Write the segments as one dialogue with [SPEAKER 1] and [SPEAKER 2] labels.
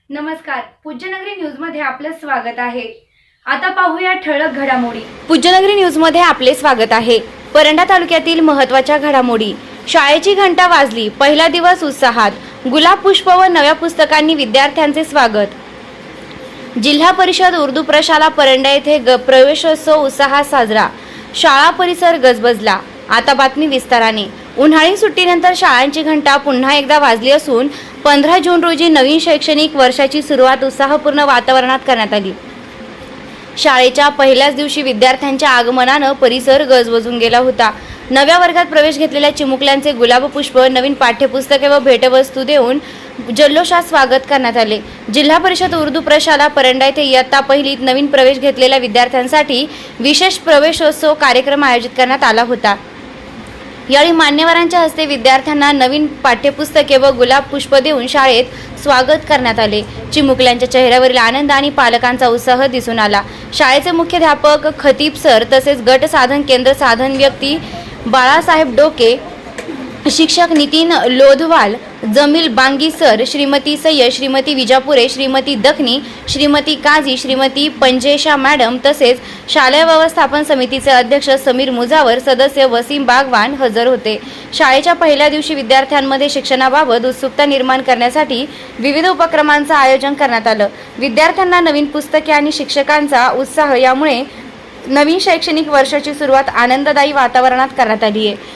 [SPEAKER 1] नमस्कार, पूज्यनगरी न्यूज मध्ये आपलं स्वागत आहे। आता पाहूया ठळक घडामोडी। पूज्यनगरी न्यूज मध्ये आपले स्वागत आहे। परंडा तालुक्यातील महत्त्वाच्या घडामोडी। शाळेची घंटा वाजली, पहिला दिवस उत्साहात, गुलाब पुष्प व नव्या पुस्तकांनी विद्यार्थ्यांचे स्वागत। जिल्हा परिषद उर्दू प्रशाला परंडा येथे प्रवेशोत्सव उत्साहात साजरा, शाळा परिसर गजबजला। आता बातमी विस्ताराने। उन्हाळी सुट्टीनंतर शाळांची घंटा पुन्हा एकदा वाजली असून 15 जून रोजी नवीन शैक्षणिक वर्षाची सुरुवात उत्साहपूर्ण वातावरणात करण्यात आली। शाळेच्या पहिल्याच दिवशी विद्यार्थ्यांच्या आगमनाने परिसर गजबजून गेला होता। नव्या वर्गात प्रवेश घेतलेल्या चिमुकल्यांचे गुलाब पुष्प, नवीन पाठ्यपुस्तके व भेटवस्तू देऊन जल्लोषात स्वागत करण्यात आले। जिल्हा परिषद उर्दू प्रशाला परंडा येथे इयत्ता पहिलीत नवीन प्रवेश घेतलेल्या विद्यार्थ्यांसाठी विशेष प्रवेशोत्सव कार्यक्रम आयोजित करण्यात आला होता। यावेळी मान्यवरांच्या हस्ते विद्यार्थ्यांना नवीन पाठ्यपुस्तके व गुलाब पुष्प देऊन शाळेत स्वागत करण्यात आले। चिमुकल्यांच्या चेहऱ्यावरील आनंद आणि पालकांचा उत्साह दिसून आला। शाळेचे मुख्याध्यापक खतीब सर तसेच गट साधन केंद्र साधन व्यक्ती बाळासाहेब डोके, शिक्षक नितीन लोधवाल, जमील बांगी सर, श्रीमती सय्यद, श्रीमती विजापुरे, श्रीमती दखनी, श्रीमती काझी, श्रीमती पंजेशा मॅडम तसेच शालेय व्यवस्थापन समितीचे अध्यक्ष समीर मुजावर, सदस्य वसीम बागवान हजर होते। शाळेच्या पहिल्या दिवशी विद्यार्थ्यांमध्ये शिक्षणाबाबत उत्सुकता निर्माण करण्यासाठी विविध उपक्रमांचे आयोजन करण्यात आलं। विद्यार्थ्यांना नवीन पुस्तके आणि शिक्षकांचा उत्साह यामुळे नवीन शैक्षणिक वर्षाची सुरुवात आनंददायी वातावरणात करण्यात आली आहे।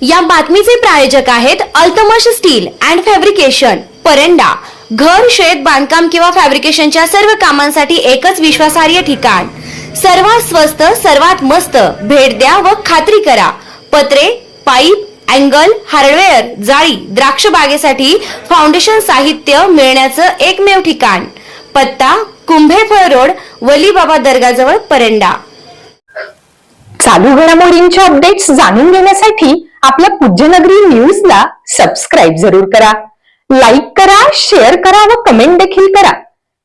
[SPEAKER 1] या बातमीचे प्रायोजक आहेत Altamash steel and fabrication Paranda. घर, शेत, बांधकाम किंवा फॅब्रिकेशनच्या सर्व कामांसाठी एकच विश्वासार्ह ठिकाण। सर्वात स्वस्त, सर्वात मस्त। भेट द्या व खात्री करा। पत्रे, पाईप, अँगल, हार्डवेअर, जाळी, द्राक्ष बागेसाठी फाउंडेशन साहित्य मिळण्याचं एकमेव ठिकाण। पत्ता कुंभेफळ रोड, वलीबाबा दर्गाजवळ, परंडा।
[SPEAKER 2] चालू घडामोडींच्या अपडेट्स जाणून घेण्यासाठी आपल्या पूज्यनगरी न्यूजला सबस्क्राईब जरूर करा, लाईक करा, शेअर करा व कमेंट देखील करा।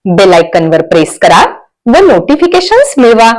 [SPEAKER 2] बेल आयकॉनवर प्रेस करा व नोटिफिकेशन्स मिळवा।